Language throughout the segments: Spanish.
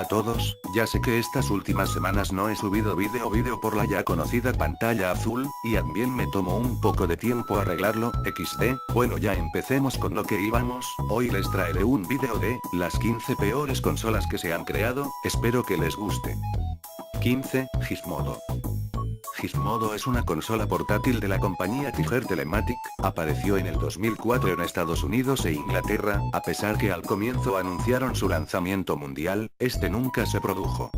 todos, ya sé que estas últimas semanas no he subido vídeo por la ya conocida pantalla azul, y también me tomó un poco de tiempo arreglarlo, XD, bueno ya empecemos con lo que íbamos, hoy les traeré un vídeo de, las 15 peores consolas que se han creado, espero que les guste. 15, Gizmodo. Gizmodo es una consola portátil de la compañía Tiger Telematic, apareció en el 2004 en Estados Unidos e Inglaterra, a pesar que al comienzo anunciaron su lanzamiento mundial, este nunca se produjo.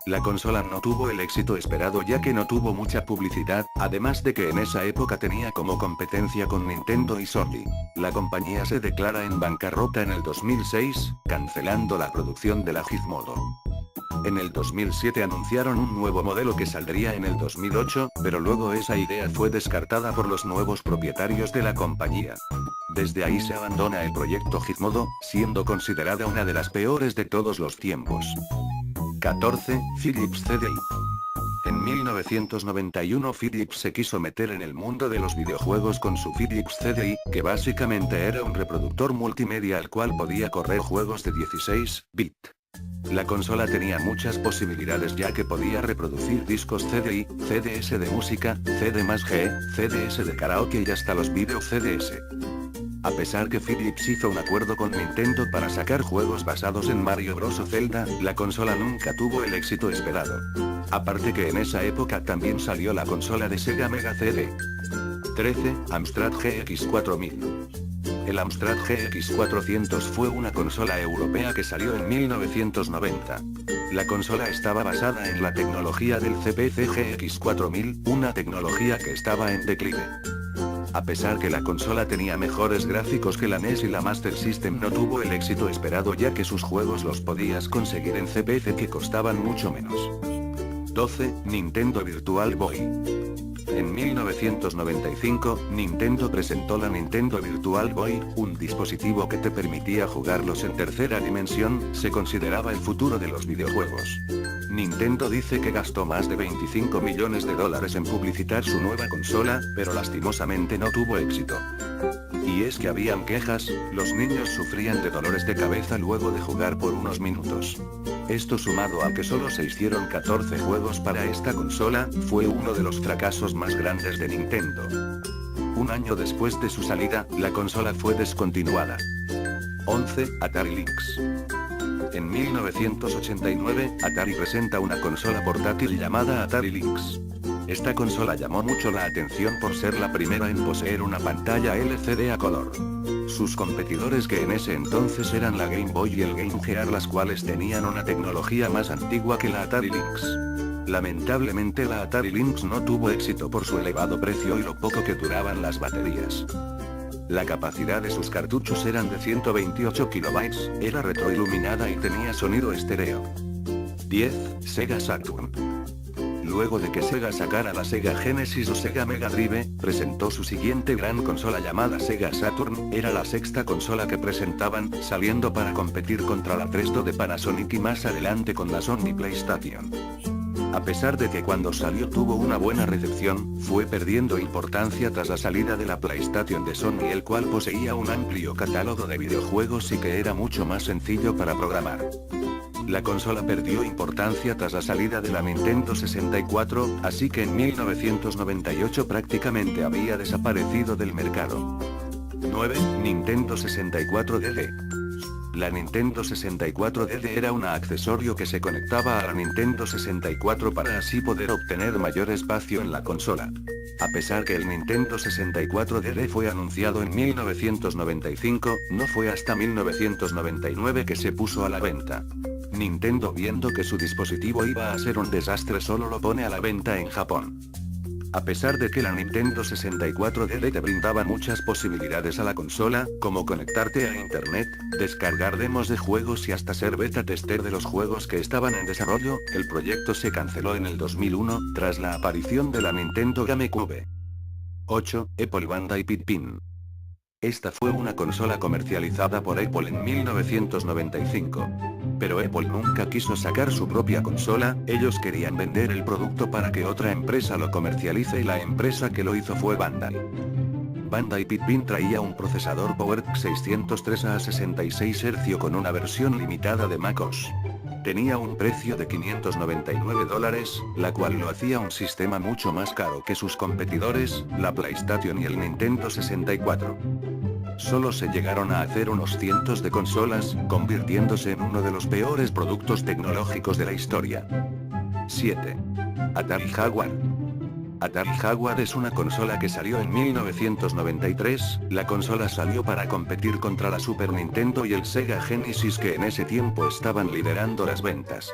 La consola no tuvo el éxito esperado ya que no tuvo mucha publicidad, además de que en esa época tenía como competencia con Nintendo y Sony. La compañía se declara en bancarrota en el 2006, cancelando la producción de la Gizmodo. En el 2007 anunciaron un nuevo modelo que saldría en el 2008, pero luego esa idea fue descartada por los nuevos propietarios de la compañía. Desde ahí se abandona el proyecto Gizmodo, siendo considerada una de las peores de todos los tiempos. 14, Philips CDI. En 1991 Philips se quiso meter en el mundo de los videojuegos con su Philips CDI, que básicamente era un reproductor multimedia al cual podía correr juegos de 16 bits. La consola tenía muchas posibilidades ya que podía reproducir discos CDI, CDS de música, CD+G, CDS de karaoke y hasta los video CDS. A pesar que Philips hizo un acuerdo con Nintendo para sacar juegos basados en Mario Bros o Zelda, la consola nunca tuvo el éxito esperado. Aparte que en esa época también salió la consola de Sega Mega CD. 13, Amstrad GX4000. El Amstrad GX400 fue una consola europea que salió en 1990. La consola estaba basada en la tecnología del CPC GX4000, una tecnología que estaba en declive. A pesar que la consola tenía mejores gráficos que la NES y la Master System no tuvo el éxito esperado ya que sus juegos los podías conseguir en CPC que costaban mucho menos. 12, Nintendo Virtual Boy. En 1995, Nintendo presentó la Nintendo Virtual Boy, un dispositivo que te permitía jugarlos en tercera dimensión, se consideraba el futuro de los videojuegos. Nintendo dice que gastó más de 25 millones de dólares en publicitar su nueva consola, pero lastimosamente no tuvo éxito. Y es que habían quejas, los niños sufrían de dolores de cabeza luego de jugar por unos minutos. Esto sumado a que solo se hicieron 14 juegos para esta consola, fue uno de los fracasos más grandes de Nintendo. Un año después de su salida, la consola fue descontinuada. 11, Atari Lynx. En 1989, Atari presenta una consola portátil llamada Atari Lynx. Esta consola llamó mucho la atención por ser la primera en poseer una pantalla LCD a color. Sus competidores que en ese entonces eran la Game Boy y el Game Gear, las cuales tenían una tecnología más antigua que la Atari Lynx. Lamentablemente la Atari Lynx no tuvo éxito por su elevado precio y lo poco que duraban las baterías. La capacidad de sus cartuchos eran de 128 kilobytes, era retroiluminada y tenía sonido estéreo. 10, Sega Saturn. Luego de que Sega sacara la Sega Genesis o Sega Mega Drive, presentó su siguiente gran consola llamada Sega Saturn, era la sexta consola que presentaban, saliendo para competir contra la Presto de Panasonic y más adelante con la Sony PlayStation. A pesar de que cuando salió tuvo una buena recepción, fue perdiendo importancia tras la salida de la PlayStation de Sony, el cual poseía un amplio catálogo de videojuegos y que era mucho más sencillo para programar. La consola perdió importancia tras la salida de la Nintendo 64, así que en 1998 prácticamente había desaparecido del mercado. 9, Nintendo 64 DD. La Nintendo 64 DD era un accesorio que se conectaba a la Nintendo 64 para así poder obtener mayor espacio en la consola. A pesar que el Nintendo 64 DD fue anunciado en 1995, no fue hasta 1999 que se puso a la venta. Nintendo, viendo que su dispositivo iba a ser un desastre, solo lo pone a la venta en Japón. A pesar de que la Nintendo 64 DD te brindaba muchas posibilidades a la consola, como conectarte a internet, descargar demos de juegos y hasta ser beta tester de los juegos que estaban en desarrollo, el proyecto se canceló en el 2001, tras la aparición de la Nintendo GameCube. 8, Apple Bandai Pin. Esta fue una consola comercializada por Apple en 1995. Pero Apple nunca quiso sacar su propia consola, ellos querían vender el producto para que otra empresa lo comercialice y la empresa que lo hizo fue Bandai. Bandai Pin traía un procesador PowerTech 603 a 66 Hz con una versión limitada de MacOS. Tenía un precio de $599, la cual lo hacía un sistema mucho más caro que sus competidores, la PlayStation y el Nintendo 64. Solo se llegaron a hacer unos cientos de consolas, convirtiéndose en uno de los peores productos tecnológicos de la historia. 7. Atari Jaguar. Atari Jaguar es una consola que salió en 1993, la consola salió para competir contra la Super Nintendo y el Sega Genesis que en ese tiempo estaban liderando las ventas.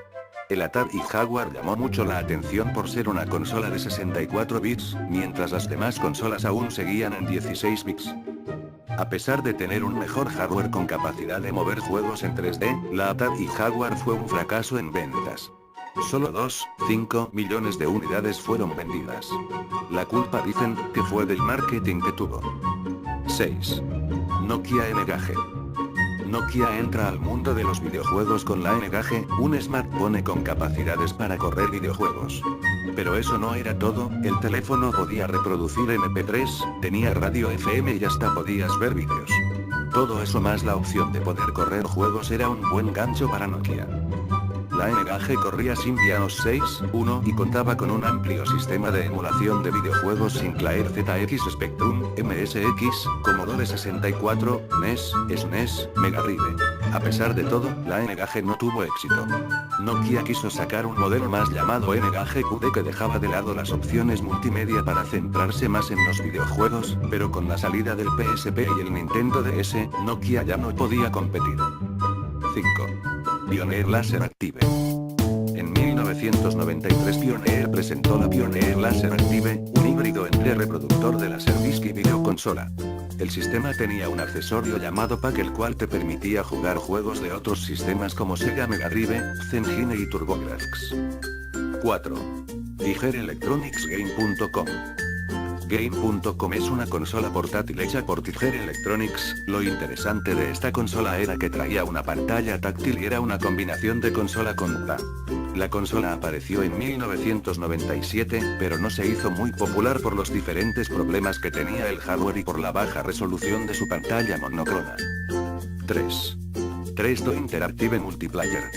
El Atari Jaguar llamó mucho la atención por ser una consola de 64 bits, mientras las demás consolas aún seguían en 16 bits. A pesar de tener un mejor hardware con capacidad de mover juegos en 3D, la Atari Jaguar fue un fracaso en ventas. Solo 2,5 millones de unidades fueron vendidas. La culpa dicen que fue del marketing que tuvo. 6. Nokia N-Gage. Nokia entra al mundo de los videojuegos con la N-Gage, un smartphone con capacidades para correr videojuegos. Pero eso no era todo, el teléfono podía reproducir MP3, tenía radio FM y hasta podías ver vídeos. Todo eso más la opción de poder correr juegos era un buen gancho para Nokia. La N-Gage corría Symbian OS 6.1 y contaba con un amplio sistema de emulación de videojuegos Sinclair ZX Spectrum, MSX, Commodore 64, NES, SNES, Mega Drive. A pesar de todo, la N-Gage no tuvo éxito. Nokia quiso sacar un modelo más llamado N-Gage QD que dejaba de lado las opciones multimedia para centrarse más en los videojuegos, pero con la salida del PSP y el Nintendo DS, Nokia ya no podía competir. 5. Pioneer Laser Active. En 1993 Pioneer presentó la Pioneer Laser Active, un híbrido entre reproductor de Laserdisc y videoconsola. El sistema tenía un accesorio llamado Pack el cual te permitía jugar juegos de otros sistemas como Sega Mega Drive, Zengine y TurboGrafx. 4. TigerElectronicsGame.com. Game.com es una consola portátil hecha por Tiger Electronics. Lo interesante de esta consola era que traía una pantalla táctil y era una combinación de consola con PA. La consola apareció en 1997, pero no se hizo muy popular por los diferentes problemas que tenía el hardware y por la baja resolución de su pantalla monocroma. 3. 3DO Interactive Multiplayer.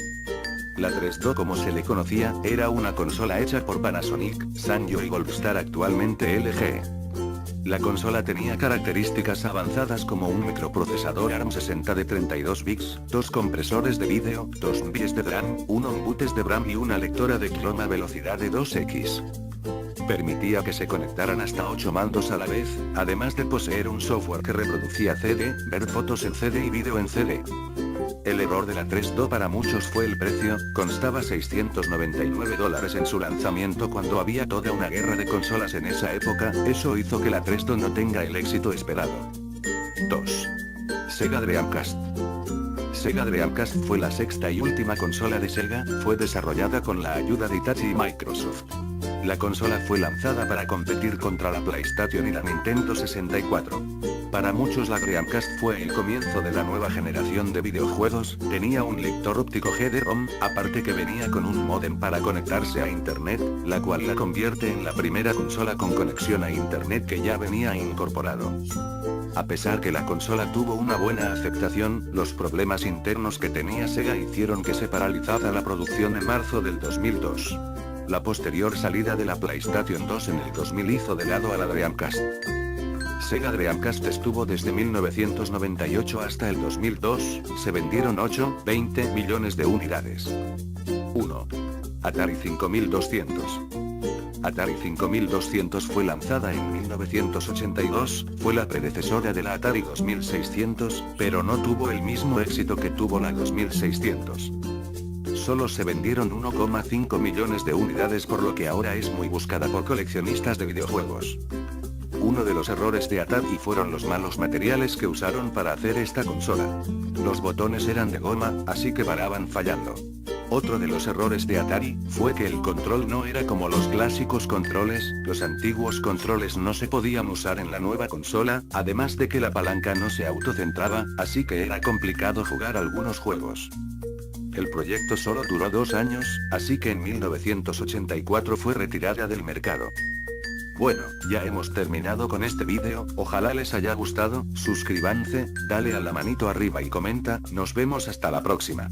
La 3DO como se le conocía, era una consola hecha por Panasonic, Sanyo y Goldstar actualmente LG. La consola tenía características avanzadas como un microprocesador ARM60 de 32 bits, 2 compresores de vídeo, 2 bits de RAM, 1 embutes de RAM y una lectora de croma a velocidad de 2x. Permitía que se conectaran hasta 8 mandos a la vez, además de poseer un software que reproducía CD, ver fotos en CD y vídeo en CD. El error de la 3DO para muchos fue el precio, costaba $699 en su lanzamiento cuando había toda una guerra de consolas en esa época, eso hizo que la 3DO no tenga el éxito esperado. 2. Sega Dreamcast. Sega Dreamcast fue la sexta y última consola de Sega, fue desarrollada con la ayuda de Hitachi y Microsoft. La consola fue lanzada para competir contra la PlayStation y la Nintendo 64. Para muchos la Dreamcast fue el comienzo de la nueva generación de videojuegos, tenía un lector óptico CD-ROM, aparte que venía con un módem para conectarse a internet, la cual la convierte en la primera consola con conexión a internet que ya venía incorporado. A pesar que la consola tuvo una buena aceptación, los problemas internos que tenía Sega hicieron que se paralizara la producción en marzo del 2002. La posterior salida de la PlayStation 2 en el 2000 hizo de lado a la Dreamcast. Sega Dreamcast estuvo desde 1998 hasta el 2002, se vendieron 20 millones de unidades. 1. Atari 5200. Atari 5200 fue lanzada en 1982, fue la predecesora de la Atari 2600, pero no tuvo el mismo éxito que tuvo la 2600. Solo se vendieron 1,5 millones de unidades por lo que ahora es muy buscada por coleccionistas de videojuegos. Uno de los errores de Atari fueron los malos materiales que usaron para hacer esta consola. Los botones eran de goma, así que paraban fallando. Otro de los errores de Atari fue que el control no era como los clásicos controles, los antiguos controles no se podían usar en la nueva consola, además de que la palanca no se autocentraba, así que era complicado jugar algunos juegos. El proyecto solo duró 2 años, así que en 1984 fue retirada del mercado. Bueno, ya hemos terminado con este vídeo, ojalá les haya gustado, suscríbanse, dale a la manito arriba y comenta, nos vemos hasta la próxima.